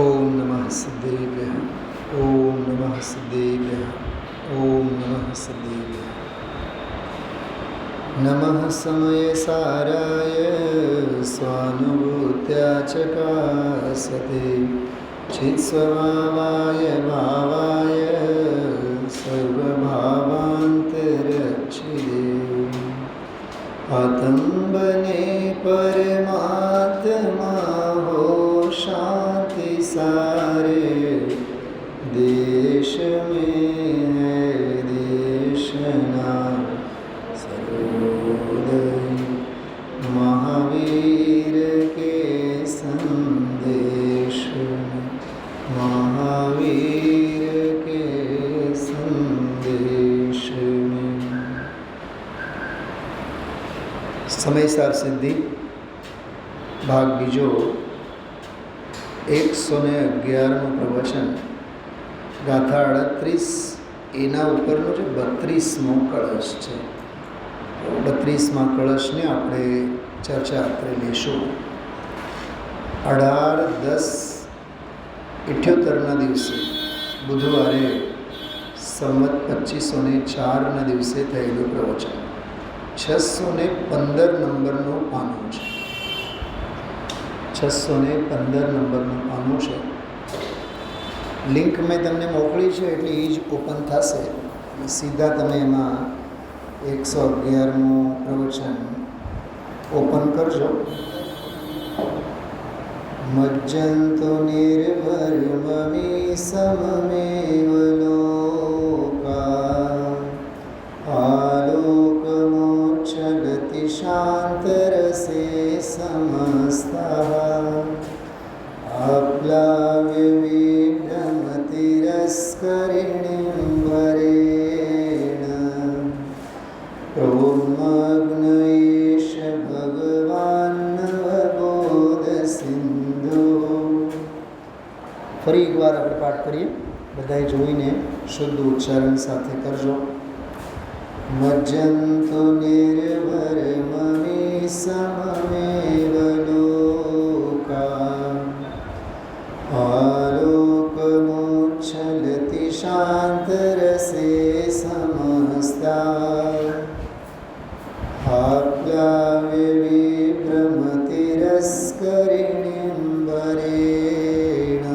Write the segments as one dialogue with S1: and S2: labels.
S1: ओम नमः सिद्धेभ्यः। ओम नमः सिद्धेभ्यः। ओम नमः सिद्धेभ्यः। नमः समयसाराय स्वानुभूत्या चकासते चित्स्वभावाय भावाय सर्वभावान्तरक्षिते आतंबने परमात्मा हो शांति सारे देश में है देशना सर्वोदय महावीर के संदेश में महावीर के संदेश में સમયસાર સિદ્ધિ ભાગ બીજો 111મું પ્રવચન ગાથા 38 એના ઉપરનો જે 32મો કળશ છે 32મા કળશને આપણે ચર્ચા કરી લઈશું. 18/10/78ના દિવસે બુધવારે સંવત 2504ના દિવસે થયેલું પ્રવચન 615 નંબરનું પાનું છે. 615 નંબરનું પાનું છે. લિંક મેં તમને મોકલી છે એટલે એ જ ઓપન થશે. સીધા તમે એમાં 111મું પ્રવચન ઓપન કરજો. મજ્જંતો નિર્વર્મમી સમમેવ લોકા આલોકમોક્ષગતિ શાંતરસે સમસ્તા આપ્લાવ્ય વિભ્રમતિરસ્કરિણીં વરેણ પ્રોન્મગ્નયેશ ભગવાન નવબોધ સિંધુ. ફરી એકવાર આપણે પાઠ કરીએ. બધાએ જોઈને શુદ્ધ ઉચ્ચારણ સાથે કરજો. મજ્જંતો નિર્વર્મમી સમમેવ લોકા આલોકમોચ્છલતિ શાંતરસે સમસ્તા આપ્લાવ્ય વિભ્રમતિરસ્કરિણીં વરેણ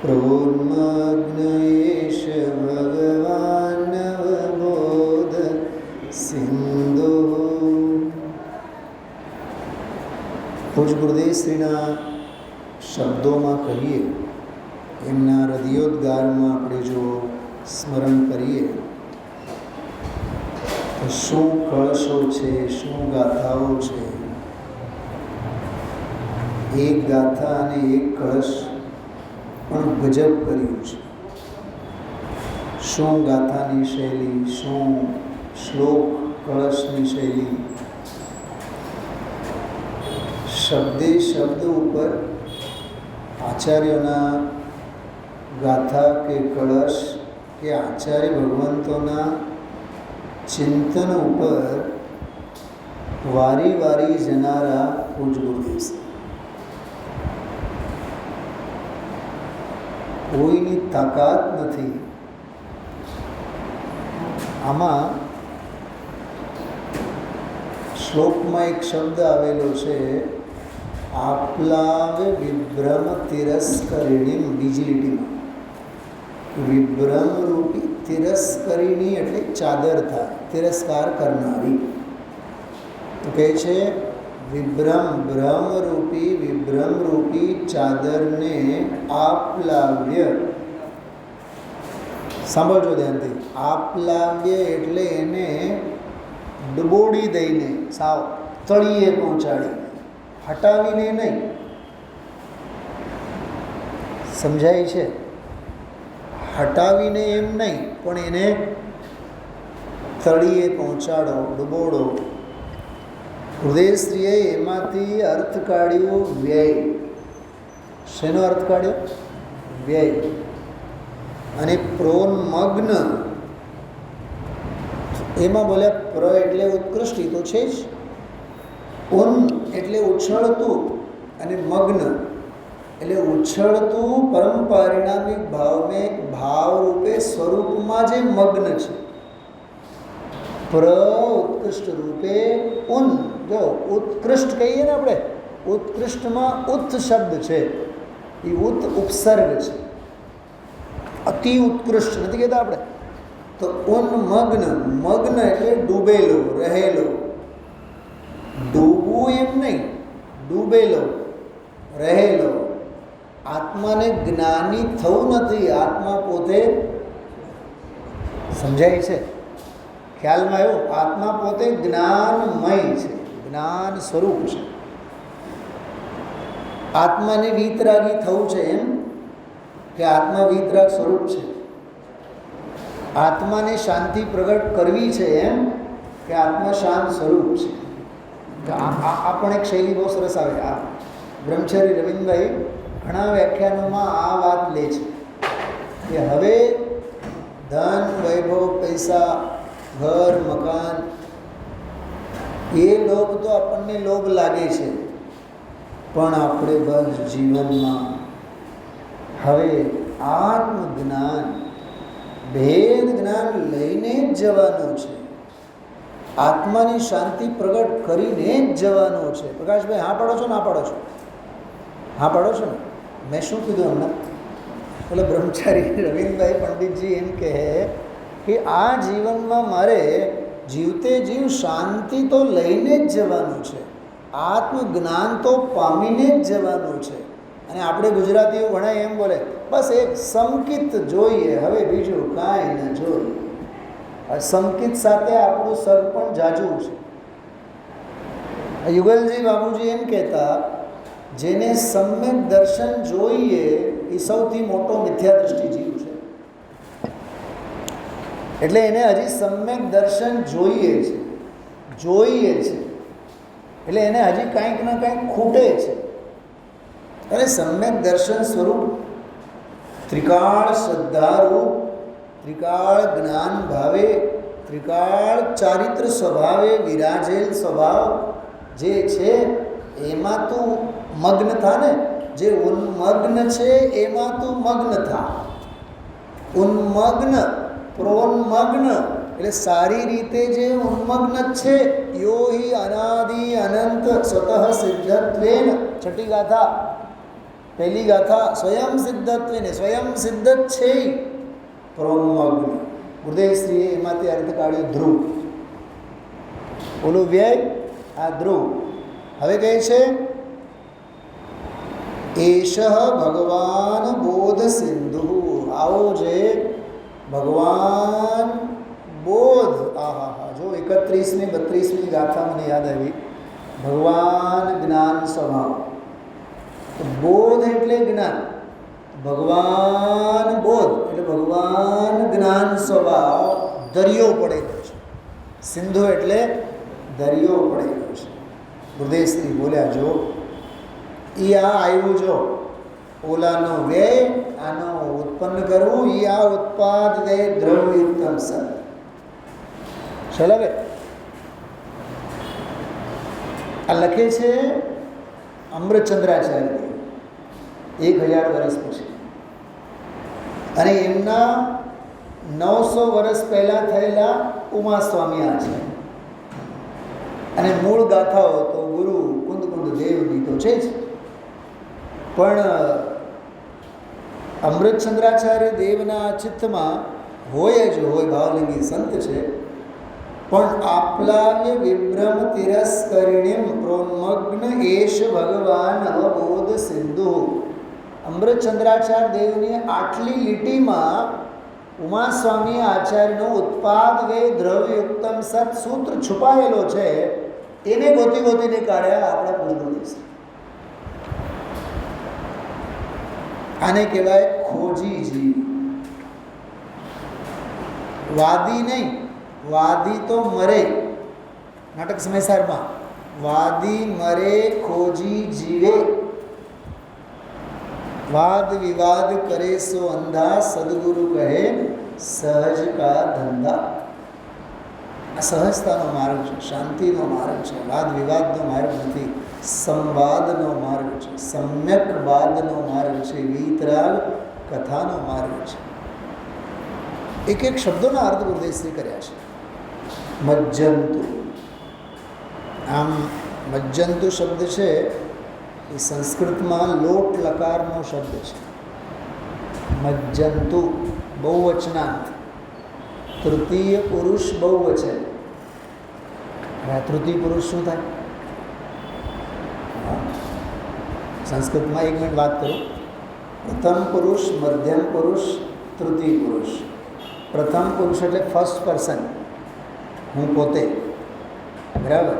S1: પ્રોન્મગ્નયેશ ભગવાન નવબોધ સિંધુ. પૂજ ગુરુદેવ શ્રીના શબ્દોમાં કહીએ, એમના હૃદયોદ્ગારમાં આપણે જો સ્મરણ કરીએ તો શું કળશો છે, શું ગાથાઓ છે. એક ગાથા અને એક કળશ પણ ગજબ કર્યું છે. શું ગાથાની શૈલી, શું શ્લોક કળશની શૈલી. શબ્દે શબ્દ ઉપર આચાર્યોના ગાથા કે કળશ કે આચાર્ય ભગવંતોના ચિંતન ઉપર વારી વારી જનારા પૂજ ગુરુદેવ છે. કોઈની તાકાત નથી. આમાં શ્લોકમાં એક શબ્દ આવેલો છે, આપ્લાવ્ય વિભ્રમ તિરસ્કરિણીં. બીજી લીટીમાં વિભ્રમ રૂપી તિરસ્કરિણી એટલે ચાદર થાય, તિરસ્કાર કરનારી. તો કહે છે વિભ્રમ ભ્રમરૂપી વિભ્રમરૂપી ચાદરને આપ્લાવ્ય. સાંભળજો ધ્યાનથી. આપ્લાવ્ય એટલે એને ડબોડી દઈને, સાવ તળિયે પહોંચાડી, હટાવીને નહીં. સમજાય છે? હટાવીને એમ નહીં, પણ એને તળિયે પહોંચાડો, ડબોડો. હૃદયશ્રીએ એમાંથી અર્થ કાઢ્યો વ્યય. શેનો અર્થ કાઢ્યો? વ્યય. અને પ્રોન્મગ્ન એમાં બોલ્યા પ્ર એટલે ઉત્કૃષ્ટ, તો છે જ. ઉન એટલે ઉછળતું અને મગ્ન એટલે ઉછળતું પરમ પારિણામિક ભાવ રૂપે સ્વરૂપમાં જે મગ્ન છે, ઉત્કૃષ્ટ રૂપે જો ઉત્કૃષ્ટ કહીએ ને આપણે, ઉત્કૃષ્ટમાં ઉત્ત શબ્દ છે, એ ઉત્ત ઉપસર્ગ છે, અતિ ઉત્કૃષ્ટ નથી કહેતા આપણે. તો મગ્ન એટલે ડૂબેલો, રહેલો. ડૂબવું એમ નહીં, ડૂબેલો, રહેલો. આત્માને જ્ઞાની થવું નથી, આત્મા પોતે સમજાય છે, ખ્યાલમાં આવ્યો? આત્મા પોતે જ્ઞાનમય છે, જ્ઞાન સ્વરૂપ છે. આત્માને વીતરાગી થવું છે એમ કે આત્મા વીતરાગ સ્વરૂપ છે. આત્માને શાંતિ પ્રગટ કરવી છે એમ કે આત્મા શાંત સ્વરૂપ છે. આ પણ એક શૈલી બહુ સરસ આવે. આ બ્રહ્મચારી રવિન્દભાઈ ઘણા વ્યાખ્યાનોમાં આ વાત લે છે કે હવે ધન, વૈભવ, પૈસા, ઘર, મકાન, એ લોભ તો આપણને લોભ લાગે છે, પણ આપણે બસ જીવનમાં હવે આત્મજ્ઞાન, ભેદ જ્ઞાન લઈને જ જવાનું છે. આત્માની શાંતિ પ્રગટ કરીને જ જવાનું છે. પ્રકાશભાઈ હા પાડો છો? ના પાડો છો? હા પાડો છો ને? મેં શું કીધું હમણાં? એટલે બ્રહ્મચારી રવિન્દભાઈ પંડિતજી એમ કહે કે આ જીવનમાં મારે જીવતે જીવ શાંતિ તો લઈને જ જવાનું છે, આત્મજ્ઞાન તો પામીને જ જવાનું છે. અને આપણે ગુજરાતીઓ ઘણા એમ બોલે, બસ એક સંકિત જોઈએ, હવે બીજું કાંઈ ન જોઈએ. સંકિત સાથે આપણું સર પણ જાજુ છે. યુગલજી બાબુજી એમ કહેતા, જેને સમ્યક દર્શન જોઈએ એ સૌથી મોટો મિથ્યા દૃષ્ટિ જીવ છે. એટલે એને હજી સમ્યક દર્શન જોઈએ છે, એટલે એને હજી કાંઈક ને કાંઈક ખૂટે છે. અને સમ્યક દર્શન સ્વરૂપ ત્રિકાળ શ્રદ્ધારૂપ, ત્રિકાળ જ્ઞાન ભાવે, ત્રિકાળ ચારિત્ર સ્વભાવે વિરાજેલ સ્વભાવ જે છે એમાં તું મગ્ન થા ને. જે ઉન્મગ્ન છે એમાં તું મગ્ન થા. ઉન્મગ્ન, પ્રોન્મગ્ન એટલે સારી રીતે જે ઉન્મગ્ન છે. યો હિ અનાદિ અનંત સ્વતઃ સિદ્ધત્વેન, છઠ્ઠી ગાથા, પહેલી ગાથા, સ્વયં સિદ્ધત્વેને, સ્વયં સિદ્ધ જ છે પ્રોન્મગ્ન. ગુરુદેવશ્રીએ એમાંથી અર્થ કાઢ્યો ધ્રુવ. ઓલું વ્યય, આ ધ્રુવ. હવે કહે છે એષ ભગવાન બોધ સિંધુ. આવો જે ભગવાન બોધ, આહા, જો 31મી 32મી ગાથા મને યાદ આવી. ભગવાન જ્ઞાન સ્વભાવ. બોધ એટલે જ્ઞાન, ભગવાન બોધ એટલે ભગવાન જ્ઞાન સ્વભાવ. દરિયો પડેલો છે. સિંધુ એટલે દરિયો પડેલો છે. ગુરુદેવશ્રી બોલ્યા, જો એ આ આવ્યું, જો ઓલાનો વ્યય આનો ઉત્પન્ન કરવું, એ આ ઉત્પાદ વ્યય દ્રવ્યુક્તમ સત. ચલાવે આ લખે છે અમૃતચંદ્રાચાર્ય 1000 વર્ષ પછી. અને એમના 900 વર્ષ પહેલાં થયેલા ઉમા સ્વામી આ છે. અને મૂળ ગાથાઓ તો ગુરુ કુંદ દેવની તો છે જ, પણ અમૃતચંદ્રાચાર્ય દેવના ચિત્તમાં હોય જ હોય, ભાવલિંગી સંત છે. પણ આપ્લાવ્ય વિભ્રમ તિરસ્કરિણીમ પ્રોન્મગ્ન એશ ભગવાન અવબોધ સિંધુ. અમૃતચંદ્રાચાર્ય દેવની આટલી લીટીમાં ઉમાસ્વામી આચાર્યનો ઉત્પાદ વે દ્રવ્યુક્તમ સત સૂત્ર છુપાયેલો છે. એને ગોતીને કાઢ્યા આપણા પૂજનો દેશ. આને કહેવાય ખોજી જીવ. વાદી નહીં, વાદી તો મરે. નાટક સમયસારમાં વાદી મરે, ખોજી જીવે. વાદ વિવાદ કરે સો અંધા, સદગુરુ કહે સહજ કા ધંધા. આ સહજતાનો માર્ગ છે, શાંતિનો માર્ગ છે, વાદ વિવાદનો માર્ગ નથી. સંવાદનો માર્ગ છે, સમ્યક વાદનો માર્ગ છે, વીતરાગ કથાનો માર્ગ છે. એક એક શબ્દોના અર્થ ગુરુદેવશ્રી કર્યા છે. મજ્જંતુ, આમ મજ્જંતુ શબ્દ છે એ સંસ્કૃતમાં લોટ લકારનો શબ્દ છે. મજ્જંતુ બહુવચનાંત, તૃતીય પુરુષ બહુવચન. આ તૃતીય પુરુષ શું થાય? સંસ્કૃતમાં 1 મિનિટ વાત કરું. પ્રથમ પુરુષ, મધ્યમ પુરુષ, તૃતીય પુરુષ. પ્રથમ પુરુષ એટલે ફર્સ્ટ પર્સન, હું પોતે, બરાબર.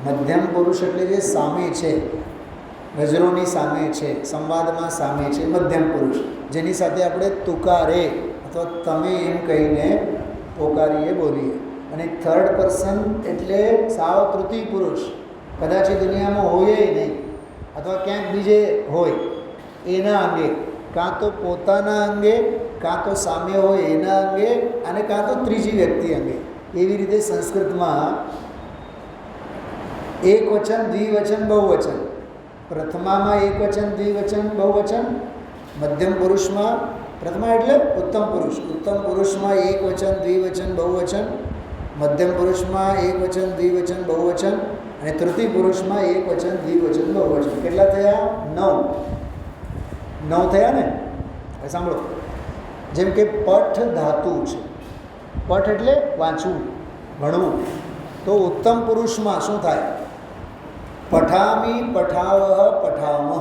S1: મધ્યમ પુરુષ એટલે જે સામે છે, નજરોની સામે છે, સંવાદમાં સામે છે, મધ્યમ પુરુષ, જેની સાથે આપણે તુકારે અથવા તમે એમ કહીને પોકારીએ, બોલીએ. અને થર્ડ પર્સન એટલે સાવ તૃતીય પુરુષ, કદાચ એ દુનિયામાં હોય નહીં અથવા ક્યાંક બીજે હોય, એના અંગે, કાં તો પોતાના અંગે, કાં તો સામે હોય એના અંગે, અને કાં તો ત્રીજી વ્યક્તિ અંગે. એવી રીતે સંસ્કૃતમાં એક વચન, દ્વિવચન, બહુવચન. પ્રથમામાં એક વચન, દ્વિવચન, બહુવચન. મધ્યમ પુરુષમાં, પ્રથમા એટલે ઉત્તમ પુરુષ, ઉત્તમ પુરુષમાં એક વચન, દ્વિવચન, બહુવચન. મધ્યમ પુરુષમાં એક વચન, દ્વિવચન, બહુવચન. અને તૃતીય પુરુષમાં એક વચન, દ્વિવચન, બહુવચન. કેટલા થયા? 9 થયા ને? હવે સાંભળો. જેમ કે પઠ ધાતુ છે, પઠ એટલે વાંચવું, ભણવું. તો ઉત્તમ પુરુષમાં શું થાય? પઠામી, પઠાવહ, પઠામહ.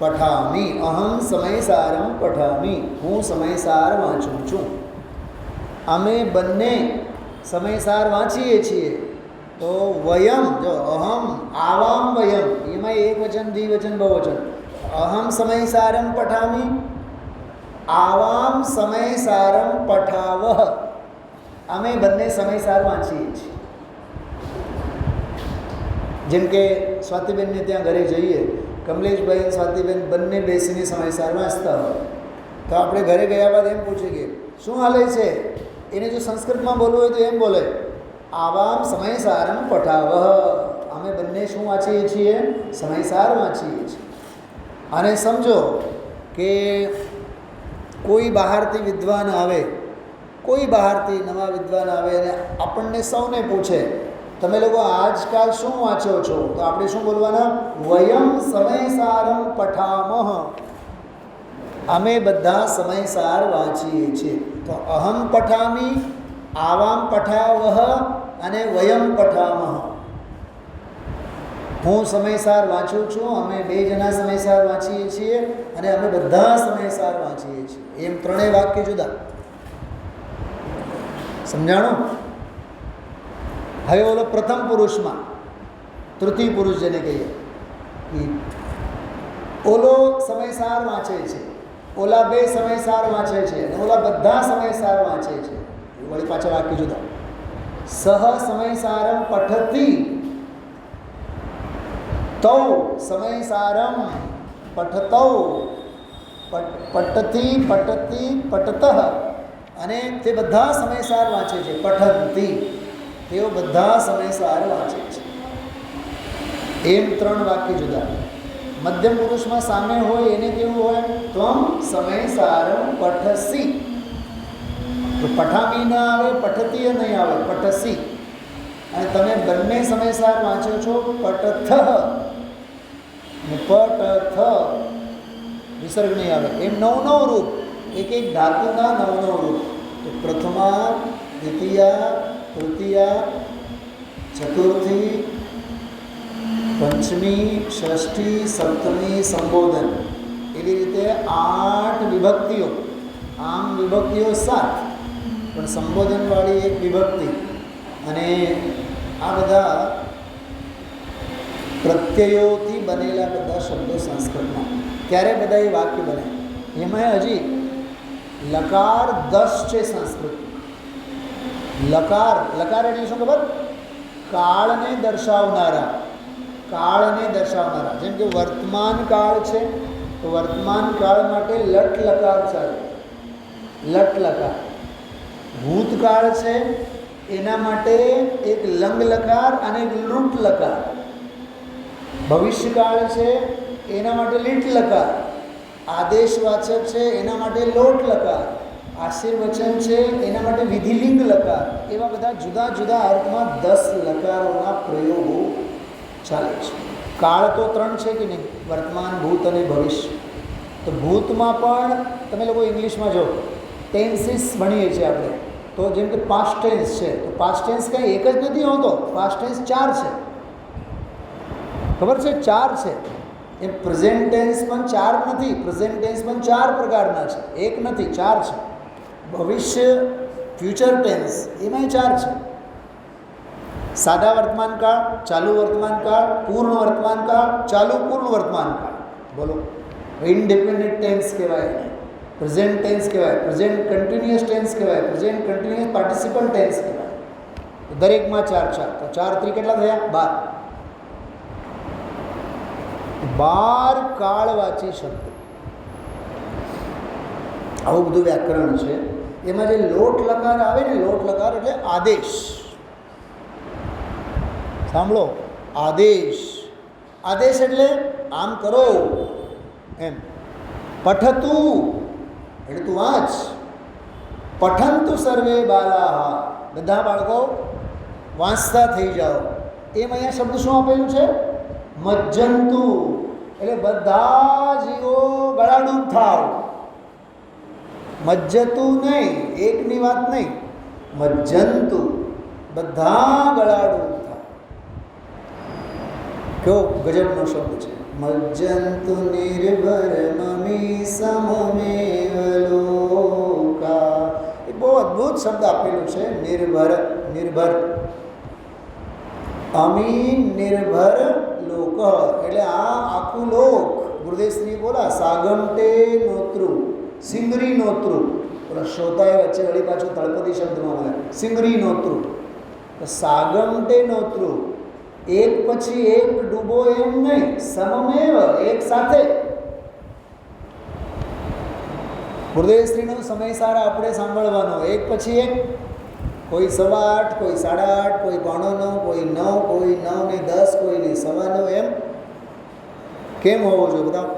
S1: પઠામી, અહમ સમયસારમ પઠામી, હું સમયસાર વાંચું છું. અમે બંને સમયસાર વાંચીએ છીએ. તો વયમ, જો અહમ, આવામ વયમ, એમાં એક વચન, દ્વિવચન, બહુવચન. અહમ સમયસારમ પઠામી, આવામ સમયસારમ પઠાવહ. અમે બંને સમયસાર વાંચીએ છીએ. જેમ કે સ્વાતિબેનને ત્યાં ઘરે જઈએ, કમલેશભાઈ અને સ્વાતિબેન બંને બેસીને સમયસાર વાંચતા હોય, તો આપણે ઘરે ગયા બાદ એમ પૂછીએ કે શું હાલે છે? એને જો સંસ્કૃતમાં બોલવું હોય તો એમ બોલે, આવામ સમયસારમ પઠાવહ. અમે બંને શું વાંચીએ છીએ? સમયસાર વાંચીએ છીએ. અને સમજો કે કોઈ બહારથી વિદ્વાન આવે, કોઈ બહારથી નવા વિદ્વાન આવે અને આપણને સૌને પૂછે, તમે લોકો આજકાલ શું વાંચો છો? તો આપણે શું બોલવાના? વયમ સમયસારમ પઠામહ. અમે બધા સમયસાર વાંચીએ છીએ. તો અહમ પઠામી, આવામ પઠાવહ અને વયમ પઠામહ. હું સમયસાર વાંચું છું, અમે 2 જણા સમયસાર વાંચીએ છીએ, અને અમે બધા સમયસાર વાંચીએ છીએ. એમ 3 વાક્ય જુદા. સમજાણું? હવે ઓલો પ્રથમ પુરુષમાં, તૃતીય પુરુષ જેને કહીએ, ઓલો સમયસાર વાંચે છે, ઓલા 2 સમયસાર વાંચે છે, અને ઓલા બધા સમયસાર વાંચે છે. વળી પાછળ વાક્ય જુદા. સહ સમયસારમ પઠતી, તૌ સમયસારમ પઠતૌ, પઠતી, પઠતી, પઠતઃ. અને તે બધા સમયસાર વાંચે છે. પઠંતી, તેઓ બધા સમયસાર વાંચે છે. એમ 3 વાક્ય જુદા. મધ્યમ પુરુષમાં સામે હોય એને કેવું હોય? ત્વમ સમયસારમ પઠસી. તો પઠામી ના આવે, પઠતીય નહીં આવે, પઠસી. અને તમે બંને સમયસાર વાંચો છો, પટથ. પટથ વિસર્ગ નહીં આવે. એમ 9 રૂપ, એક ધાતુના 9 રૂપ. તો પ્રથમા, દ્વિતીયા, તૃતીયા, ચતુર્થી, પંચમી, ષષ્ઠી, સપ્તમી, સંબોધન. એવી રીતે 8 વિભક્તિઓ. આમ વિભક્તિઓ 7, પણ સંબોધનવાળી એક વિભક્તિ. અને આ બધા પ્રત્યયોથી બનેલા બધા શબ્દો સંસ્કૃતમાં. ત્યારે બધા એ વાક્ય બને. એમાં હજી લકાર 10 છે સંસ્કૃત. લકાર, લકાર એટલે શું ખબર? કાળને દર્શાવનારા. કાળને દર્શાવનારા. જેમ કે વર્તમાન કાળ છે, તો વર્તમાન કાળ માટે લટ લકાર ચાલે, લટ લકાર. ભૂતકાળ છે, એના માટે એક લંગ લકાર અને એક લૂંટ લકાર. ભવિષ્યકાળ છે એના માટે લીટ લકાર, આદેશવાચક છે એના માટે લોટ લકાર, આશીર્વચન છે એના માટે વિધિલિંગ લકાર, એવા બધા જુદા જુદા અર્થમાં 10 લકારોના પ્રયોગો ચાલે છે. કાળ તો 3 છે કે નહીં, વર્તમાન, ભૂત અને ભવિષ્ય. તો ભૂતમાં પણ તમે લોકો ઇંગ્લિશમાં જો ટેન્સીસ ભણીએ છીએ આપણે, તો જેમ કે પાસ્ટ ટેન્સ છે, તો પાસ્ટ ટેન્સ કંઈ એક જ નથી હોતો, પાસ્ટ ટેન્સ 4 છે, ખબર છે? 4 છે. એ પ્રેઝન્ટ ટેન્સ પણ 4 નથી, પ્રેઝન્ટ ટેન્સ પણ 4 પ્રકારના છે, એક નથી, 4 છે. ભવિષ્ય ફ્યુચર ટેન્સ એમાંય 4 છે. સાદા વર્તમાનકાળ, ચાલુ વર્તમાનકાળ, પૂર્ણ વર્તમાનકાળ, ચાલુ પૂર્ણ વર્તમાનકાળ. બોલો, ઇનડિપેન્ડન્ટ ટેન્સ કહેવાય, પ્રેઝન્ટ ટેન્સ કહેવાય, પ્રેઝન્ટ કન્ટિન્યુઅસ ટેન્સ કહેવાય, પ્રેઝન્ટ કન્ટિન્યુઅસ પાર્ટિસિપલ ટેન્સ કહેવાય. દરેકમાં 4 4. તો 4 3 કેટલા થયા? 12 કાળવાચી શબ્દ. આવું બધું વ્યાકરણ છે. એમાં જે લોટ લકાર આવે ને, લોટ લકાર એટલે આદેશ. સાંભળો, આદેશ. આદેશ એટલે આમ કરો એમ. પઠતું એટલે તું વાંચ. પઠંતુ સર્વે બાલાહ, બધા બાળકો વાંચતા થઈ જાઓ. એમ અહીંયા શબ્દ શું આપેલું છે? મજ્જંતુ, એટલે બધા જીવો ગળાડૂબ થાવ. મજ્જતું નહીં, એકની વાત નહીં, મજ્જંતુ, બધા ગળાડૂબ થાવ. કેવો ગજબનો શબ્દ છે. મજ્જંતુ નિર્ભર મમી સમમેવ લોકા. એ બહુ અદ્ભુત શબ્દ આપેલું છે. નિર્ભર, નિર્ભર, અમી નિર્ભર લોક, એટલે આ આખું લોક. ગુરુદેવશ્રી બોલા સાગમટે નોતૃ, સિંગરી નોતૃ. પેલા શ્રોતાએ વચ્ચે વળી પાછું તળપદી શબ્દમાં બોલે સિંગરી નોતૃ. તો સાગમટે નોતૃ, એક પછી એક ડૂબો એમ નહીં, સમમેવ, એક સાથે. ગુરુદેવશ્રીનો સમયસાર આપણે સાંભળવાનો, એક પછી એક. કોઈ 8:15, કોઈ 8:30, કોઈ 8:45, કોઈ 9, કોઈ 9:10, કોઈ 9:15, એમ કેમ હોવો જોઈએ બધા?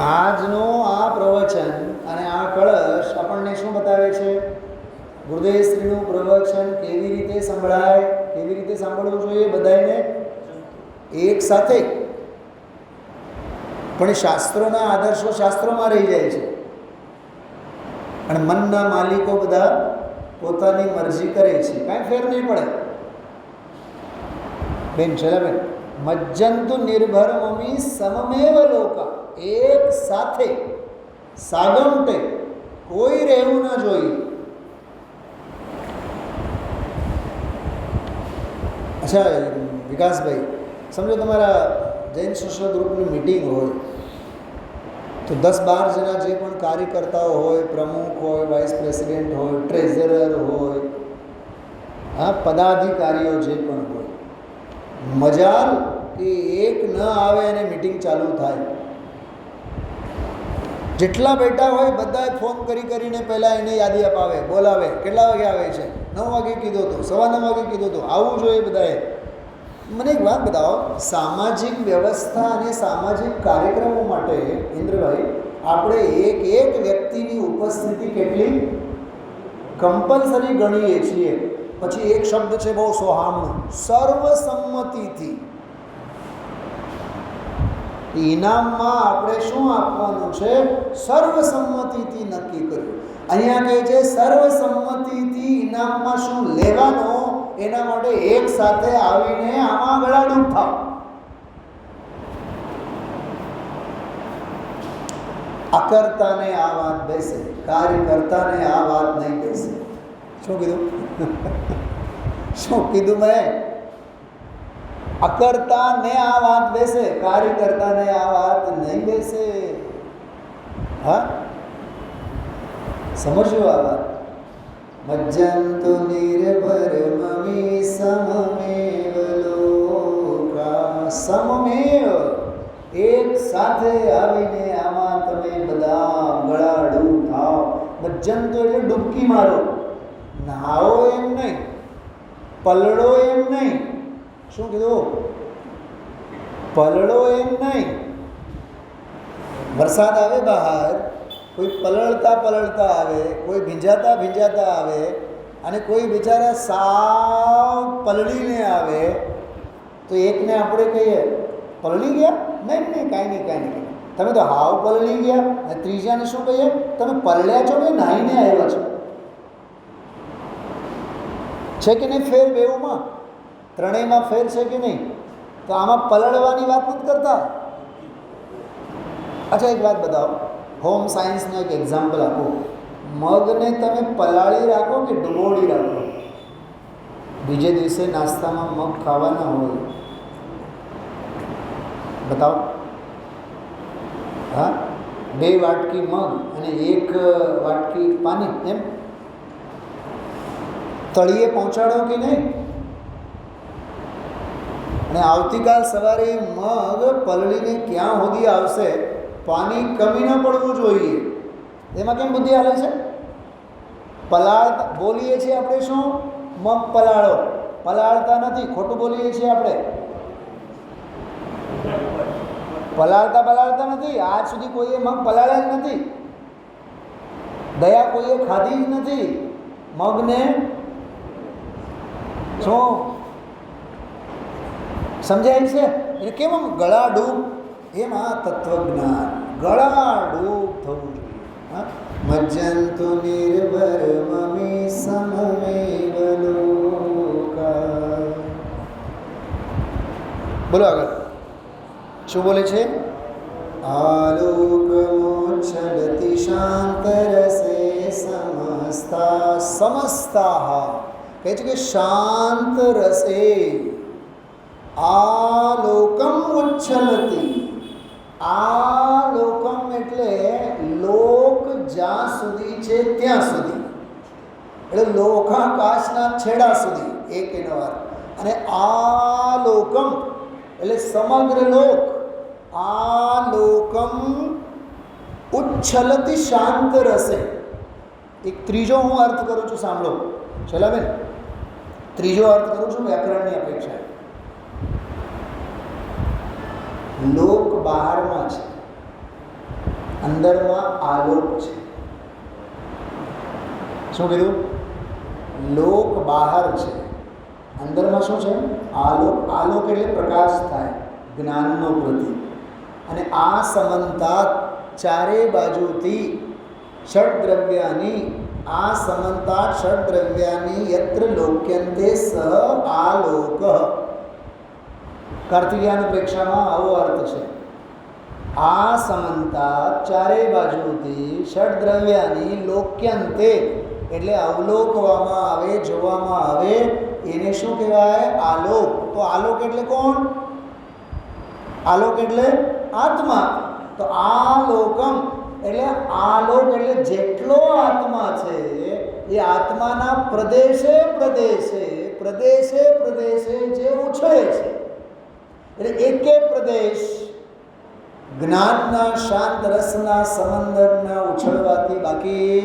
S1: આજનો આ પ્રવચન અને આ કળશ આપણને શું બતાવે છે? ગુરુદેવશ્રીનું પ્રવચન કેવી રીતે સંભળાય, કેવી રીતે સાંભળવું જોઈએ બધાને એક સાથે. પણ શાસ્ત્રોના આદર્શો શાસ્ત્રોમાં રહી જાય છે અને મનના માલિકો બધા પોતાની મરજી કરે છે, કાંઈ ફેર નહીં પડે. બેન છેલ્લા મજ્જંતુ નિર્ભર મમી સમમેવ લોકા, એક સાથે, સાગમટે, કોઈ રહેવું ન જોઈએ. અચ્છા વિકાસભાઈ, સમજો તમારા જૈન સોશિયલ ગ્રુપની મિટિંગ હોય તો 10-12 જણા જે પણ કાર્યકર્તાઓ હોય, પ્રમુખ હોય, વાઇસ પ્રેસિડેન્ટ હોય, ટ્રેઝરર હોય, હા, પદાધિકારીઓ જે પણ હોય, મજાલ કે એક ન આવે અને મિટિંગ ચાલુ થાય. જેટલા બેઠા હોય બધાએ ફોન કરીને પહેલાં એને યાદી અપાવે, બોલાવે. કેટલા વાગે આવે છે? 9 વાગે કીધો હતો, 9:15 વાગે કીધો હતો, આવવું જોઈએ બધાએ. મને એક વાત બતાવો, સામાજિક વ્યવસ્થા અને સામાજિક કાર્યક્રમો માટે ઇન્દ્રભાઈ આપણે એક વ્યક્તિની ઉપસ્થિતિ કેટલી કમ્પલસરી ગણીએ છીએ. પછી એક શબ્દ છે બહુ સોહામણું, સર્વસંમતિથી. ઇનામમાં આપણે શું આપવાનું છે? સર્વસંમતિથી નક્કી કર્યું. અહીંયા કહે છે સર્વસંમતિથી ઇનામમાં શું લેવાનો, એના માટે એક સાથે આવીને આમાં ગળાડૂબ થાવ. અકર્તાને આ વાત બેસે, કાર્યકર્તાને આ વાત નહીં બેસે. શું કીધું? શું કીધું મેં? અકર્તાને આ વાત બેસે, કાર્યકર્તાને આ વાત નહીં બેસે. હા, સમજવું આ વાત. મજ્જંતુ નિર્ભર મમી સમમેવ લોકા, સમમેવ, એક સાથે આવીને આમાં તમે બધા ગળાડૂબ થાવ. મજ્જંતુ એટલે ડૂબકી મારો, નહાવો એમ નહીં, પલળો એમ નહીં. શું કીધું? પલળો એમ નહીં. વરસાદ આવે બહાર, કોઈ પલળતા આવે, કોઈ ભીંજાતા આવે, અને કોઈ બિચારા સાવ પલળીને આવે, તો એકને આપણે કહીએ પલળી ગયા? નહીં, કાંઈ નહીં. તમે તો હાવ પલળી ગયા. અને ત્રીજાને શું કહીએ? તમે પલળ્યા છો કે નાહીને આવ્યા છો? છે કે નહીં ફેર બેઉમાં? ત્રણેયમાં ફેર છે કે નહીં? તો આમાં પલળવાની વાત નથી કરતા. અચ્છા, એક વાત બતાવો. હોમ સાયન્સનો એક એક્ઝામ્પલ આપો. મગને તમે પલાળી રાખો કે ડુબોળી રાખો? બીજે દિવસે નાસ્તામાં મગ ખાવાના હોય, બતાવો. હા, 2 વાટકી મગ અને 1 વાટકી પાણી, એમ તળિયે પહોંચાડો કે નહીં? અને આવતીકાલ સવારે મગ પલળીને ક્યાં સુધી આવશે? પાણી કમી ન પડવું જોઈએ. એમાં કેમ બુદ્ધિ હાલે છે? બોલીએ છીએ આપણે શું? મગ પલાળો. પલાળતા નથી, ખોટું બોલીએ છીએ આપણે. પલાળતા નથી. આજ સુધી કોઈએ મગ પલાળ્યા જ નથી. દયા કોઈએ ખાધી જ નથી. મગને શું સમજાય છે? એટલે કેમ આમ ગળા ડૂબ? એમાં તત્વજ્ઞાન ગળા ડૂબ થવું જોઈએ. મજ્જંતુ નિર્ભર મમી સમમેવ લોકા. બોલો આગળ શું બોલે છે? આલોકમોચ્છલતિ શાંતરસે સમસ્તા કહે છે કે શાંત રસે આલોકમ ઉચ્છલતિ. આલોકમ એટલે લોક જ્યાં સુધી છે ત્યાં સુધી, એટલે લોકાકાશના છેડા સુધી, એક એનો અર્થ. અને આલોકમ એટલે સમગ્ર લોક. આલોકમ ઉચ્છલતિ શાંત રસે. એક ત્રીજો હું અર્થ કરું છું, સાંભળો શૈલાબેન. ત્રીજો અર્થ કરું છું વ્યાકરણની અપેક્ષાએ. લોક બહારમાં છે, અંદરમાં આલોક છે. શું કીધું? લોક બહાર છે, અંદરમાં શું છે? આલોક. આલોક એટલે પ્રકાશ થાય, જ્ઞાનનો પ્રતીક. અને આ સમંતા ચારે બાજુથી ષડદ્રવ્યાની, આ સમંતા ષડદ્રવ્યાની યત્ર લોક્યંતે સહ આલોક. કાર્તિકેયન પ્રેક્ષામાં આવો અર્થ છે. આ સમંતા ચારે બાજુથી ષડદ્રવ્યાની લોક્યંતે એટલે અવલોકવામાં આવે, જોવામાં આવે, એને શું કહેવાય? આલોક. તો આલોક એટલે કોણ? આલોક એટલે આત્મા. તો આલોકમ એટલે આલોક એટલે જેટલો આત્મા છે એ આત્માના પ્રદેશે જે ઉછળે છે. એટલે એકે પ્રદેશ જ્ઞાનના શાંત રસના સમંદરના ઉછળવાથી બાકી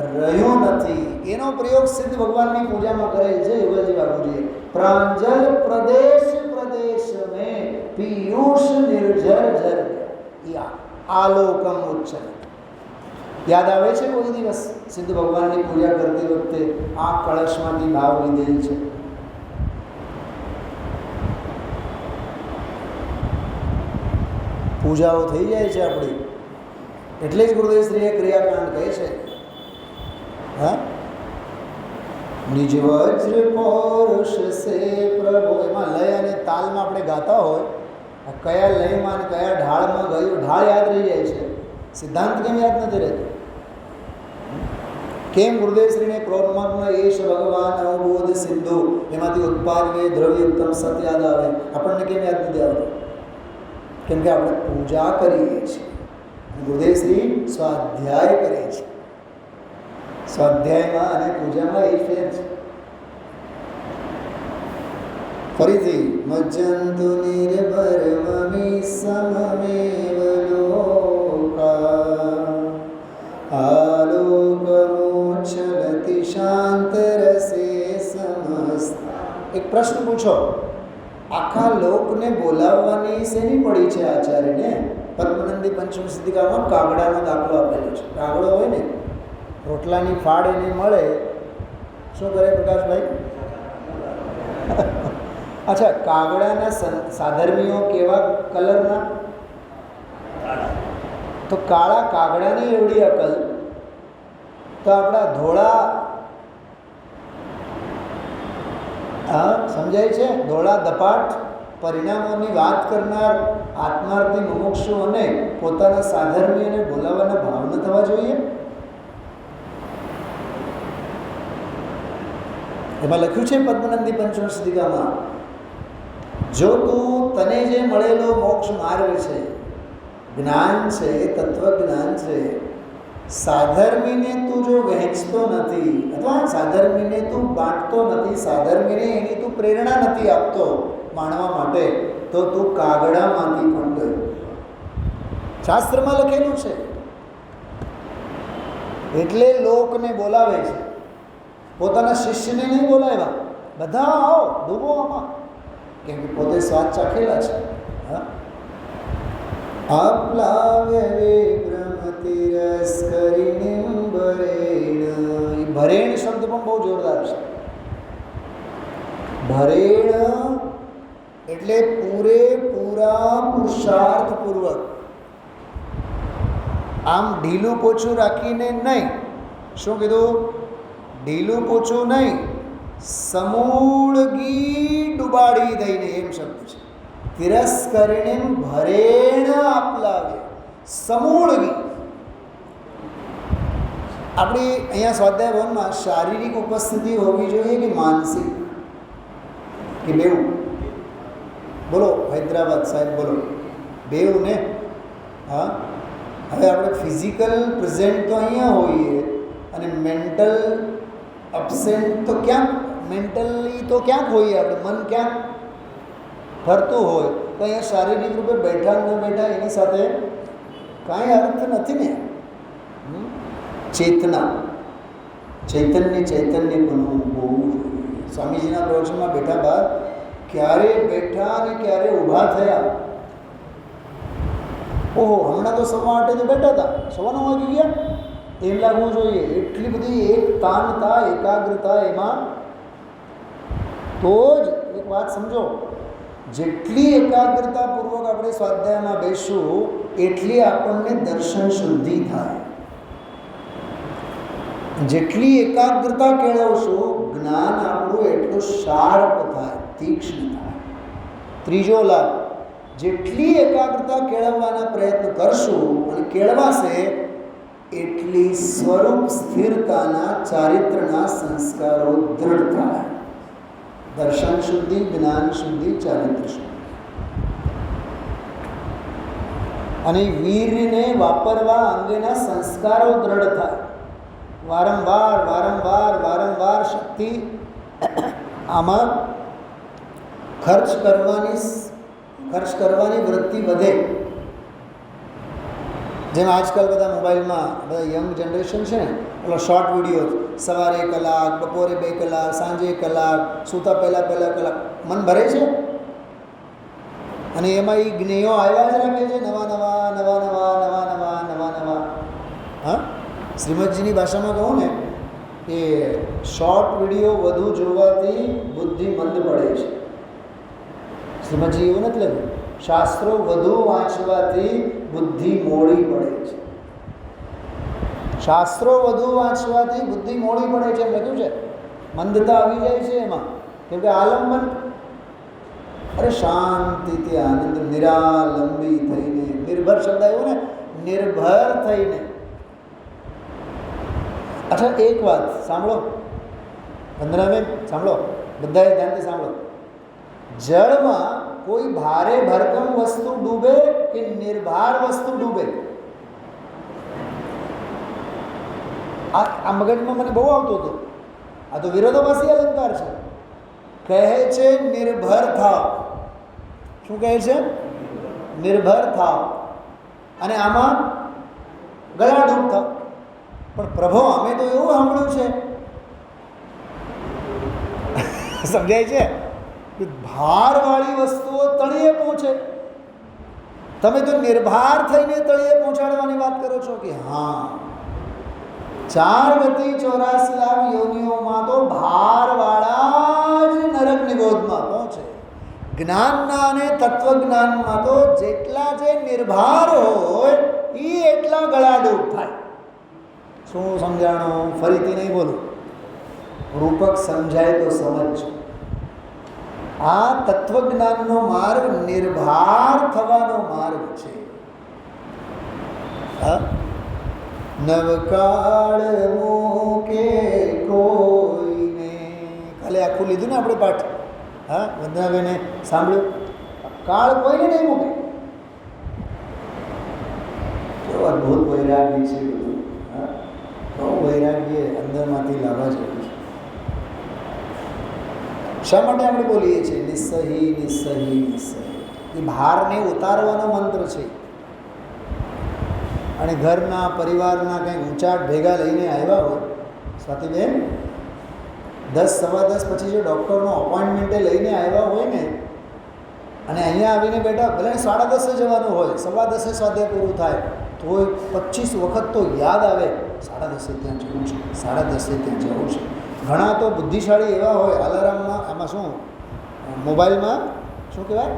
S1: રહ્યો નથી. એનો પ્રયોગ સિદ્ધ ભગવાનની પૂજામાં કરે છે યોગજી બાબુજીએ. પ્રાંજલ પ્રદેશ મેં પિયુષ નિર્જર જર આલોકમ ઉચ્ચલ. યાદ આવે છે કોઈ દિવસ સિદ્ધ ભગવાનની પૂજા કરતી વખતે આ કળશમાંથી ભાવ લીધેલ છે? પૂજાઓ થઈ જાય છે આપણી. એટલે જ ગુરુદેવશ્રીએ ક્રિયાકાંડ કહે છે. હા, નિજ વજ્ર પૌરુષ સે પ્રભુ. એમાં લય અને તાલમાં આપણે ગાતા હોય, કયા લયમાં અને કયા ઢાળમાં ગયું, ઢાળ યાદ રહી જાય છે, સિદ્ધાંત કેમ યાદ નથી રહેતો? કેમ ગુરુદેવશ્રીને ક્રોધમગ્ન એશ ભગવાન અવબોધ સિંધુ એમાંથી ઉત્પાદવે દ્રવ્યુક્તમ સત યાદ આવે? આપણને કેમ યાદ નથી આવતું? કેમ કે આપણે પૂજા કરીએ છીએ. ગુરુદેવશ્રી સ્વાધ્યાય કરે છે. સ્વાધ્યાયમાં અને પૂજામાં એ ફેર છે. ફરીથી મજ્જંતુ નિર્ભર મમી સમમેવ લોકા આલોકમોચ્છલતિ શાંત રસે સમસ્તા. એક પ્રશ્ન પૂછો, આખા લોકને બોલાવવાની શેની પડી છે આચાર્યને? પદ્મનંદી પંચમ સિદ્ધિકામાં કાગડાનો દાખલો આપેલો છે. કાગડો હોય ને, રોટલાની ફાળ એને મળે, શું કરે પ્રકાશભાઈ? અચ્છા, કાગડાના સાધર્મીઓ કેવા કલરના? તો કાળા કાગડાની એવડી અકલ તો આપણા ધોળા, હા સમજાય છે, ધોળા દપાટ પરિણામોની વાત કરનાર આત્માર્થી મુમુક્ષુઓને પોતાના સાધર્મીઓને બોલાવવાના ભાવ ન થવા જોઈએ? એમાં લખ્યું છે પદ્મનંદી પંચમ સિદ્ધિકામાં, જો તું તને જે મળેલો મોક્ષ માર્ગ છે, જ્ઞાન છે, તત્વજ્ઞાન છે, સાધર્મીને તું જો વહેંચતો નથી અથવા સાધર્મીને તું બાંટતો નથી, સાધર્મીને એની તું પ્રેરણા નથી આપતો માણવા માટે, તો તું કાગડામાંથી પણ ગયો. શાસ્ત્રમાં લખેલું છે. એટલે લોકને બોલાવે છે, પોતાના શિષ્યને નહીં બોલાવ્યા. બધા આવો, ડૂબો આમાં, કેમ કે પોતે સ્વાદ ચાખેલા છે. હા, આપ્લાવ્ય વિભ્રમતિરસ કરીને ભરેણ. એ ભરેણ શબ્દ પણ બહુ જોરદાર છે. ભરેણ એટલે પૂરેપૂરા પુરુષાર્થપૂર્વક, આમ ઢીલું પોછું રાખીને નહીં. શું કીધું? ઢીલું પોછું નહીં, સમૂળગી ડુબાડી દઈને, એમ શબ્દ છે. તિરસ્કરીને ભરેણ આપલાવે, સમૂળગી. આપણી અહીંયા સ્વાધ્યાય ભવનમાં શારીરિક ઉપસ્થિતિ હોવી જોઈએ કે માનસિક, કે બેઉ? બોલો હૈદરાબાદ સાહેબ, બોલો બેઉ ને? હા, હવે આપણે ફિઝિકલ પ્રેઝન્ટ તો અહીંયા હોઈએ અને મેન્ટલ અબસેન્ટ તો ક્યાંક, મેન્ટલી તો ક્યાંક હોઈએ આપણે, મન ક્યાંક ફરતું હોય. તો અહીંયા શારીરિક રૂપે બેઠા ન બેઠા એની સાથે કાંઈ અર્થ નથી ને. ચેતના, ચૈતન્ય પણ હોવું જોઈએ. સ્વામીજીના પ્રવચનમાં બેઠા બાદ ક્યારે બેઠા અને ક્યારે ઊભા થયા? ઓહો, હમણાં તો 8:15 તો બેઠા હતા, 9:15 વાગી ગયા, એમ લાગવું જોઈએ. એટલી બધી એક તાનતા, એકાગ્રતા એમાં. તો જ એક વાત સમજો, જેટલી એકાગ્રતાપૂર્વક આપણે સ્વાધ્યાયમાં બેસું એટલી આપણને દર્શન શુદ્ધિ થાય. જેટલી એકાગ્રતા કેળવશું, જ્ઞાન આપણું એટલું શાર્પ થાય, તીક્ષ્ણ થાય. ત્રીજો લાભ, જેટલી એકાગ્રતા કેળવવાના પ્રયત્ન કરશું અને કેળવાશે એટલી સ્વરૂપ સ્થિરતાના, ચારિત્રના સંસ્કારો દૃઢ થાય. દર્શન શુદ્ધિ, જ્ઞાન શુદ્ધિ, ચારિત્ર શુદ્ધિ. અને વીરને વાપરવા અંગેના સંસ્કારો દ્રઢ થાય. વારંવાર વારંવાર વારંવાર શક્તિ આમાં ખર્ચ કરવાની વૃત્તિ વધે. જેમ આજકાલ બધા મોબાઈલમાં બધા યંગ જનરેશન છે ને, પેલો શોર્ટ વિડીયો, સવારે 1 કલાક, બપોરે 2 કલાક, સાંજે 1 કલાક, સૂતા પહેલાં કલાક, મન ભરે છે. અને એમાં એ જ્ઞેયો આવ્યા જ રાખે છે, નવા. હા, શ્રીમદજીની ભાષામાં કહું ને કે શોર્ટ વિડીયો વધુ જોવાથી બુદ્ધિ મંદ પડે છે. શ્રીમદજી એવું નથી લખ્યું, શાસ્ત્રો વધુ વાંચવાથી બુદ્ધિ મોડી પડે છે. શાસ્ત્રો વધુ વાંચવાથી બુદ્ધિ મોડી પડે છે એમ લખ્યું છે. મંદતા આવી જાય છે એમાં, કેમ કે આલંબન, અરે શાંતિથી આનંદ, નિરાલંબી થઈને, નિર્ભર શબ્દ આવ્યો ને, નિર્ભર થઈને. અચ્છા, એક વાત સાંભળો, વંદનાબેન સાંભળો, બધાએ ધ્યાનથી સાંભળો. જળમાં કોઈ ભારે ભરકમ વસ્તુ ડૂબે કે નિર્ભાર વસ્તુ ડૂબે? આ મગજમાં મને બહુ આવતું હતું. આ તો વિરોધાભાસી અલંકાર છે. કહે છે નિર્ભર થાવ. શું કહે છે? નિર્ભર થાવ. અને આમાં ગળાડૂબ થાવ. પણ પ્રભુ, અમે તો એવું સાંભળ્યું છે, સમજાય છે? ભારવાળી વસ્તુઓ તળિયે પહોંચે. તમે તો નિર્ભાર થઈને તળિયે પહોંચાડવાની વાત કરો છો કે હા 4 ગતિ 84 લાખ યોનિઓમાં તો ભારવાળા જ નરકની ગોદમાં પહોંચે. જ્ઞાનના અને તત્વજ્ઞાનમાં તો જેટલા જે નિર્ભાર હોય એ એટલા ગળાડૂબ થાય. શું સમજાણો? ફરીથી નહીં બોલું, રૂપક સમજાય તો સમજજો. આ તત્વજ્ઞાનનો માર્ગ નિર્ભાર થવાનો માર્ગ છે. નવકાળ મૂકે કોઈને, કાલે આખું લીધું ને આપણે પાઠ. હા, વંદનાબેને સાંભળ્યું? કાળ કોઈને નહીં મૂકે. કેવો અદભુત વૈરાગ્ય છે બધું. હા, બહુ વૈરાગ્ય અંદરમાંથી લાવવા જેવું છે. શા માટે આપણે બોલીએ છીએ નિસ્સહી નિસ્સહી નિસ્સહી? એ ભારને ઉતારવાનો મંત્ર છે. અને ઘરના પરિવારના કંઈક ઊંચાટ ભેગા લઈને આવ્યા હોય સ્વાતિબેન, 10 સવા 10 પછી જો ડૉક્ટરનો અપોઇન્ટમેન્ટે લઈને આવ્યા હોય ને, અને અહીંયા આવીને બેઠા, ભલે 10:30 જવાનું હોય, સવા 10 સ્વાધ્યાય પૂરું થાય તોય 25 વખત તો યાદ આવે 10:30 ત્યાં જવું છે, 10:30 ત્યાં જવું છે. ઘણા તો બુદ્ધિશાળી એવા હોય, અલાર્મમાં આમાં શું મોબાઈલમાં શું કહેવાય,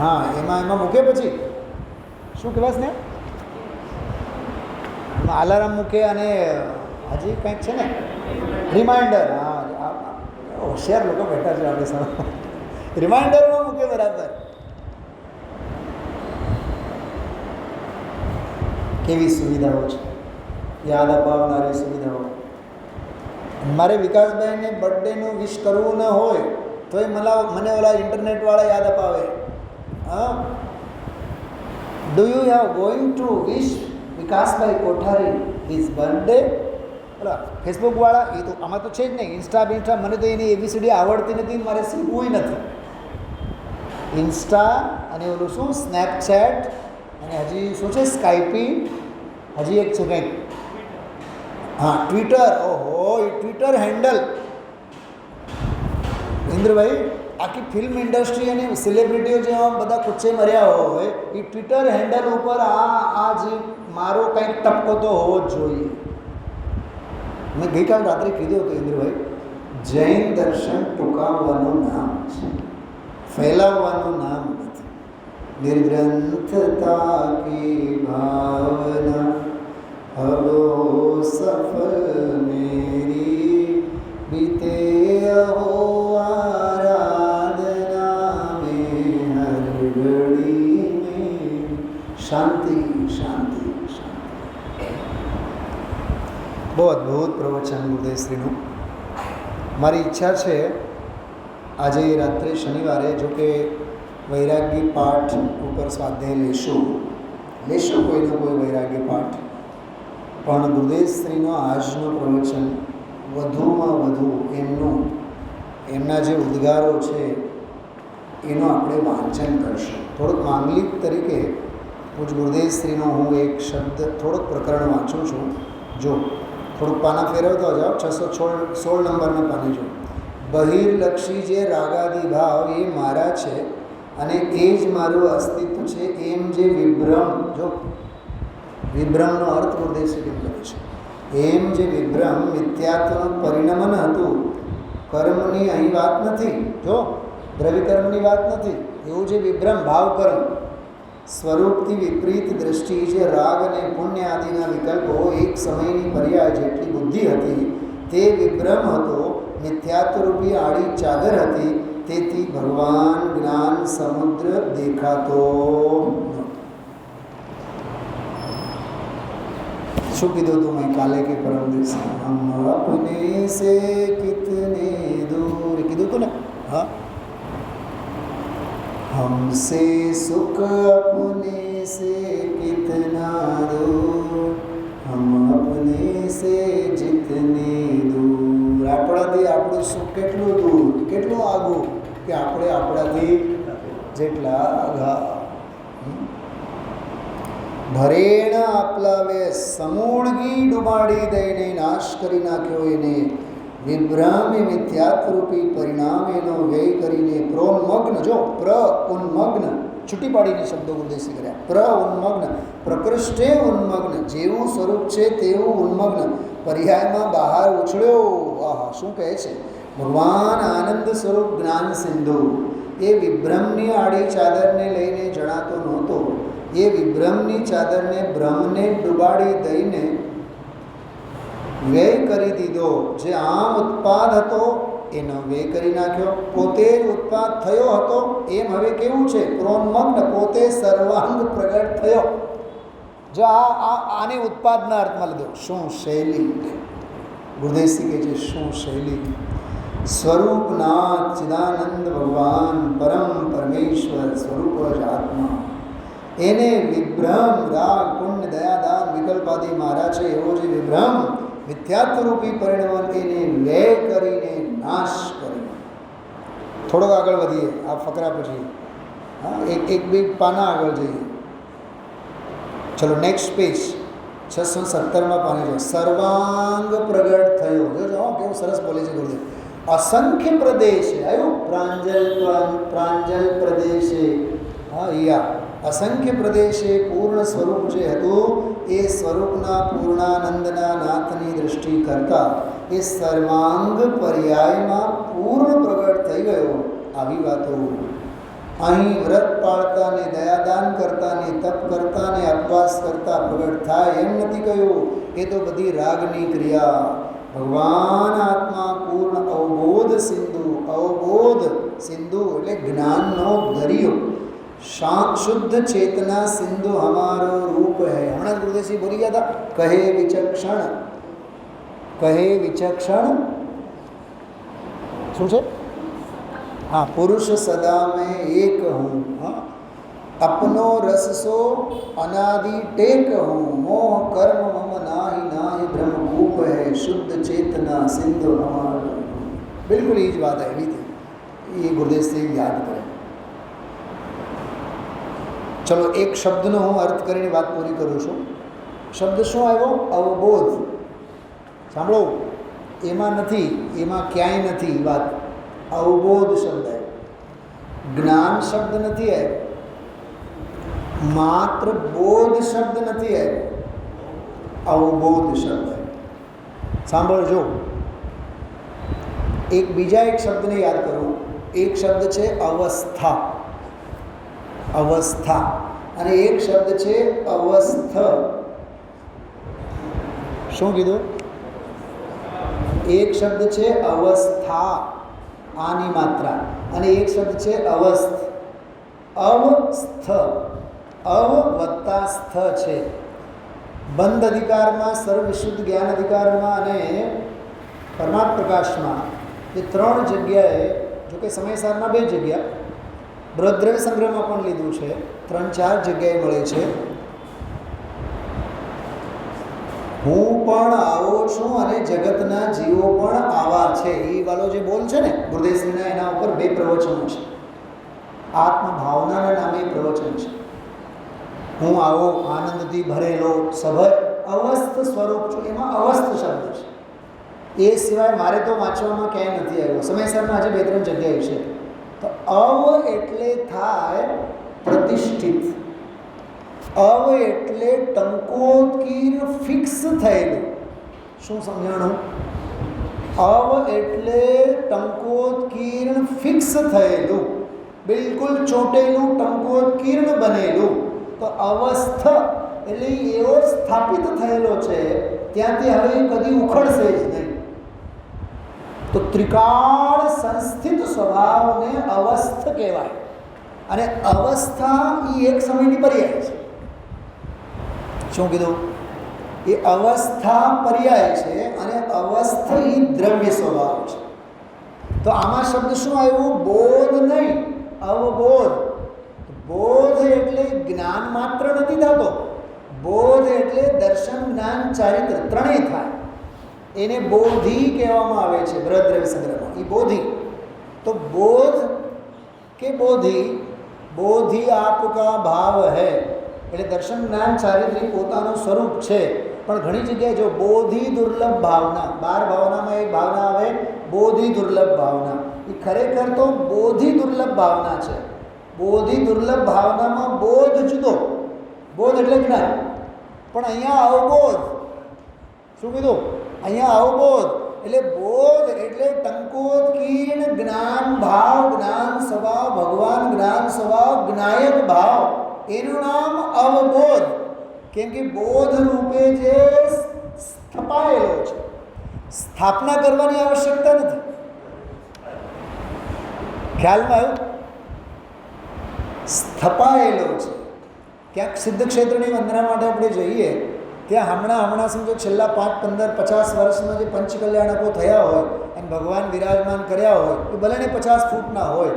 S1: હા એમાં મૂકે, પછી શું કહેવાય ને, એમાં અલાર્મ મૂકે અને હજી કંઈક છે ને રિમાઇન્ડર. હા, હોશિયાર લોકો બેઠા છે આપણે સામે. રિમાઇન્ડરમાં મૂકે બરાબર. કેવી સુવિધાઓ છે, યાદ અપાવનારી સુવિધાઓ. મારે વિકાસભાઈને બર્થડેનું વિશ કરવું ન હોય તો એ મને ઓલા ઇન્ટરનેટવાળા યાદ અપાવે. હા, do you have going to wish Vikasbhai Kothari his birthday? ઓલા ફેસબુકવાળા, એ તો આમાં તો છે જ નહીં. ઇન્સ્ટા મને તો એની એબીસીડી આવડતી નથી, મારે શીખવું નથી. ઇન્સ્ટા અને ઓલું શું સ્નેપચેટ, અને હજી શું છે સ્કાઈપી, હજી એક છે કંઈક, હા ટ્વિટર. ઓહો, એ ટ્વિટર હેન્ડલ ઇન્દ્રભાઈ, આખી ફિલ્મ ઇન્ડસ્ટ્રી અને સેલિબ્રિટીઓ જેવા બધા કુચ્ચે મર્યા હોય એ ટ્વિટર હેન્ડલ ઉપર આ જે મારો કંઈક ટપકો તો હોવો જ જોઈએ. મેં ગઈકાલ રાત્રે કીધું હતું ઇન્દ્રભાઈ, જૈન દર્શન ટૂંકાવવાનું નામ છે, ફેલાવવાનું નામ નથી. નિર્ગ્રંથતા કી ભાવના હલો સફલ મેરી बीते हो आराधना में हर घड़ी में शांति शांति शांति. બહુ અદ્ભુત પ્રવચન ગુરુદેવશ્રીનું. મારી ઈચ્છા છે આજે રાત્રે શનિવારે, જો કે વૈરાગ્ય પાઠ ઉપર સ્વાધ્યાય લેશું કોઈનો કોઈ વૈરાગ્ય પાઠ, પણ ગુરુદેવશ્રીનો આજનો પ્રવચન વધુમાં વધુ એમના જે ઉદ્ગારો છે એનું આપણે વાંચન કરશું. થોડુંક માંગલિક તરીકે પૂજ ગુરુદેવશ્રીનો હું એક શબ્દ થોડુંક પ્રકરણ વાંચું છું. જો થોડુંક પાના ફેરવતો જાઓ, 616 નંબરના પાને જો. બહિર્લક્ષી જે રાગાદી ભાવ એ મારા છે અને એ જ મારું અસ્તિત્વ છે, એમ જે વિભ્રમ, જો વિભ્રમનો અર્થ ગુરુદેવશ્રી કેમ કરે છે, એમ જે વિભ્રમ મિથ્યાત્વનું પરિણમન હતું, કર્મની અહીં વાત નથી, જો દ્રવ્યકર્મની વાત નથી, એવું જે વિભ્રમ ભાવકર્મ સ્વરૂપથી વિપરીત દ્રષ્ટિ, જે રાગ અને પુણ્ય આદિના વિકલ્પો એક સમયની પર્યાય જેટલી બુદ્ધિ હતી તે વિભ્રમ હતો, મિથ્યાત્વરૂપી આડી ચાદર હતી, તેથી ભગવાન જ્ઞાન સમુદ્ર દેખાતો નહોતો. શું કીધું હતું મેં કાલે કે પરમ દિવસે, હમ અપને સે કિતને દૂર કીધું હતું ને. હા, हमसे सुख अपने से कितना दूर, हम अपने से जितने दूर. આપણાથી આપણું સુખ કેટલું દૂર, કેટલું આગું કે આપણે આપણાથી જેટલા આઘા. ભરેણ આપલાવે સમૂળગી ડુબાડી દઈને નાશ કરી નાખ્યો એને, વિભ્રમ એ મિથ્યાત્વરૂપી પરિણામેનો વ્યય કરીને પ્રોન્મગ્ન, જો ઉન્મગ્ન છૂટી પાડીને શબ્દો ઉદ્દેશી કર્યા. ઉન્મગ્ન પ્રકૃષ્ટે ઉન્મગ્ન, જેવું સ્વરૂપ છે તેવું ઉન્મગ્ન, પર્યાયમાં બહાર ઉછળ્યો. આહા, શું કહે છે ભગવાન આનંદ સ્વરૂપ જ્ઞાન સિંધુ એ વિભ્રમની આડી ચાદરને લઈને જણાતો નહોતો. એ વિભ્રમની ચાદરને બ્રહ્મને ડૂબાડી દઈને વ્યય કરી દીધો. જે આમ ઉત્પાદ હતો એનો વ્યય કરી નાખ્યો. પોતે જ ઉત્પાદ થયો હતો એમ હવે કેવું છે? પ્રોન્મગ્ન, પોતે સર્વાંગ પ્રગટ થયો. જો આને ઉત્પાદના અર્થમાં લીધો. શું શૈલી! ગુરુદેવજી કહે છે શું શૈલી! સ્વરૂપનાથ ચિદાનંદ ભગવાન પરમ પરમેશ્વર સ્વરૂપ જ આત્મા, એને વિભ્રમ રાગ પુણ્ય દયાદાન વિકલ્પાદી મારા છે એવો જે વિભ્રમ મિથ્યાત્વરૂપી પરિણામ એને વ્યય કરીને નાશ કર્યો. થોડોક આગળ વધીએ આ ફકરા પછી. હા, એક બે પાના આગળ જઈએ. ચલો નેક્સ્ટ પેજ 617માં પાને જો. સર્વાંગ પ્રગટ થયો. જો કેવું સરસ બોલે છે ગુરુદેવ. અસંખ્ય પ્રદેશે આવ્યું પ્રાંજલ પ્રદેશે. હા, અસંખ્ય પ્રદેશે પૂર્ણ સ્વરૂપ જે હતું એ સ્વરૂપના પૂર્ણાનંદના નાથની દૃષ્ટિ કરતાં એ સર્વાંગ પર્યાયમાં પૂર્ણ પ્રગટ થઈ ગયો. આવી વાતો અહીં વ્રત પાળતા ને દયાદાન કરતા ને તપ કરતા ને ઉપવાસ કરતા પ્રગટ થાય એમ નથી કહ્યું. એ તો બધી રાગની ક્રિયા. ભગવાન આત્મા પૂર્ણ અવબોધ સિંધુ એટલે જ્ઞાનનો દરિયો. શુદ્ધ ચેतना સિંધુ હમારો રૂપ હૈ. હમણાં ગુરુદેવજી બોલી ગયા હતા, કહે વિચક્ષણ શું છે? હા, પુરુષ સદા મેં એક હું. હા, अपनो रस सो अनादि टेक हूँ, मोह कर्म मम नाही नाही ब्रह्म भूप है, शुद्ध चेतना सिंधु हमारा. बिल्कुल ये જ વાત આવી હતી. એ ગુરુદેવ से યાદ કરે. ચલો એક શબ્દનો હું અર્થ કરીને વાત પૂરી કરું છું. શબ્દ શું આવ્યો? અવબોધ. સાંભળો, એમાં નથી, એમાં ક્યાંય નથી વાત. અવબોધ શબ્દ આવ્યો. જ્ઞાન શબ્દ નથી આવ્યો. માત્ર બોધ શબ્દ નથી આવ્યો. અવબોધ શબ્દ. સાંભળજો. એક બીજા એક શબ્દને યાદ કરો. એક શબ્દ છે અવસ્થા, અને એક શબ્દ છે અવસ્થ. શું કીધું? એક શબ્દ છે અવસ્થા, આની માત્રા, અને એક શબ્દ છે અવસ્થ. અવ વત્તા સ્થ છે. બંધ અધિકારમાં, સર્વવિશુદ્ધ જ્ઞાન અધિકારમાં અને પરમાત્મ પ્રકાશમાં એ 3 જગ્યાએ, જોકે સમયસારમાં 2 જગ્યા, બૃહદ્રવ્ય સંગ્રહમાં પણ લીધું છે, 3-4 જગ્યાએ મળે છે. હું પણ આવો છું અને જગતના જીવો પણ આવા છે. એ વાળો જે બોલ છે ને ગુરુદેવશ્રીના, એના ઉપર 2 પ્રવચનો છે. આત્મભાવનાના નામે પ્રવચન છે. હું આવો આનંદથી ભરેલો સભર અવસ્થ સ્વરૂપ છું. એમાં અવસ્થ શબ્દ છે. એ સિવાય મારે તો વાંચવામાં ક્યાંય નથી આવ્યો. સમયસરમાં આજે 2-3 જગ્યાએ છે. તો અવ એટલે થાય પ્રતિષ્ઠિત. અવ એટલે ટંકોત્કીર ફિક્સ થયેલું. શું સમજાણું? અવ એટલે ટંકોત્કીર્ણ ફિક્સ થયેલું, બિલકુલ ચોટેલું, ટંકોત્કીર્ણ બનેલું. તો અવસ્થ એટલે એવો સ્થાપિત થયેલો છે, ત્યાંથી હવે કદી ઉખડશે જ નહીં. તો ત્રિકાળ સંસ્થિત સ્વભાવને અવસ્થ કહેવાય. અને અવસ્થા એ એક સમયની પર્યાય છે. શું કીધું? એ અવસ્થા પર્યાય છે અને અવસ્થ એ દ્રવ્ય સ્વભાવ છે. તો આમાં શબ્દ શું આવ્યું? બોધ નહીં, અવબોધ. બોધ એટલે જ્ઞાન માત્ર નથી થતો. બોધ એટલે દર્શન, જ્ઞાન, ચારિત્ર ત્રણેય થાય. એને બોધી કહેવામાં આવે છે બૃહદ્રવ્ય સંગ્રહમાં. એ બોધી. તો બોધ કે બોધી, બોધી આપકા ભાવ હૈ એટલે દર્શન, જ્ઞાન, ચારિત્ર્ય પોતાનું સ્વરૂપ છે. પણ ઘણી જગ્યાએ જો બોધિ દુર્લભ ભાવના, 12 ભાવનામાં એક ભાવના આવે બોધિ દુર્લભ ભાવના. એ ખરેખર તો બોધિ દુર્લભ ભાવના છે. બોધિ દુર્લભ ભાવનામાં બોધ જુદો, બોધ એટલે જ્ઞાન, પણ અહીંયા અવબોધ. શું કીધું? અહીંયા અવબોધ એટલે બોધ એટલે ટંકોત્કીર્ણ જ્ઞાન ભાવ, જ્ઞાન સ્વભાવ, ભગવાન જ્ઞાન સ્વભાવ, જ્ઞાયક ભાવ, એનું નામ અવબોધ. કેમ કે બોધ રૂપે જે સ્થપાયેલો છે, સ્થાપના કરવાની આવશ્યકતા નથી. ખ્યાલમાં આવ્યું? સ્થપાયેલો છે. ક્યાંક સિદ્ધ ક્ષેત્રની વંદના માટે આપણે જઈએ ત્યાં હમણાં સમજો છેલ્લા 5, 15, 50 વર્ષમાં જે પંચકલ્યાણકો થયા હોય અને ભગવાન વિરાજમાન કર્યા હોય એ ભલે 50 ફૂટના હોય,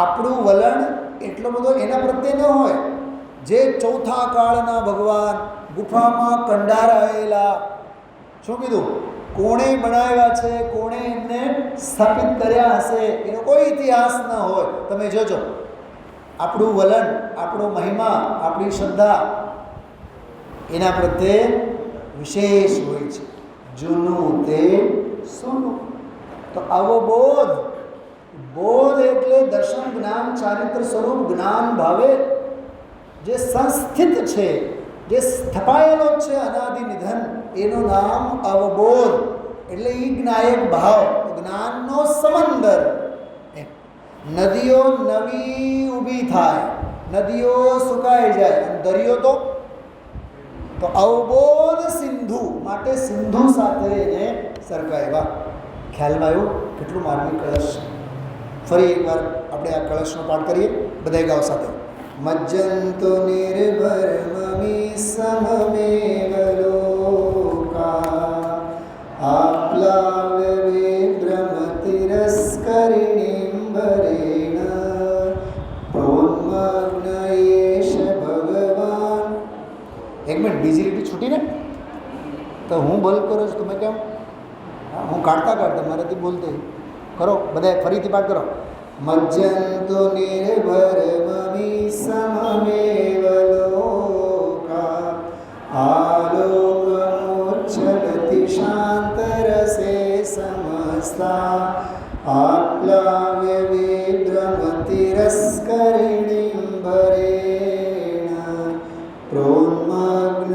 S1: આપણું વલણ એટલો બધો એના પ્રત્યે ન હોય. જે ચોથા કાળના ભગવાન ગુફામાં કંડારાયેલા, શું કીધું? કોણે બનાવ્યા છે, કોણે એમને સ્થાપિત કર્યા હશે, એનો કોઈ ઇતિહાસ ન હોય. તમે જોજો આપણું વલણ, આપણો મહિમા, આપણી શ્રદ્ધા એના પ્રત્યે વિશેષ હોય છે. જૂનું તે સોનું. તો આવો બોધ, બોધ એટલે દર્શન, જ્ઞાન, ચારિત્ર સ્વરૂપ જ્ઞાન ભાવે જે સંસ્થિત છે, જે સ્થપાયેલો છે અનાદિ નિધન, એનું નામ અવબોધ. એટલે એ જ્ઞાયક ભાવ, જ્ઞાનનો સમંદર. નદીઓ નવી ઊભી થાય, નદીઓ સુકાઈ જાય, અને દરિયો તો અવબોધ સિંધુ, માટે સિંધુ સાથે એને સરકાવ્યા. ખ્યાલમાં આવ્યું? કેટલું માર્મિક કળશ છે. ફરી એકવાર આપણે આ કળશનો પાઠ કરીએ બધા ગાઓ સાથે. મજ્જંતો નિર્ભર મમી સમમેવ લોકા આપ્લાવ્ય વિભ્રમ તિરસ્કરિણીમ વરેણ પ્રોન્મગ્નયેશ ભગવાન. એક મિનિટ, બીજી રીતે છૂટીને તો હું બોલ કરું છું, તમે કેમ? હું કાઢતા મારાથી બોલતે કરો. બધા ફરીથી પાઠ કરો. મજ્જંતો નિર્ભર મમી સમમેવ લોકા આલોકમોચ્છલતિ શાંતરસે સમસ્તા આપ્લાવ્ય વિભ્રમ તિરસ્કરિણીમ વરેણ પ્રોન્મગ્ન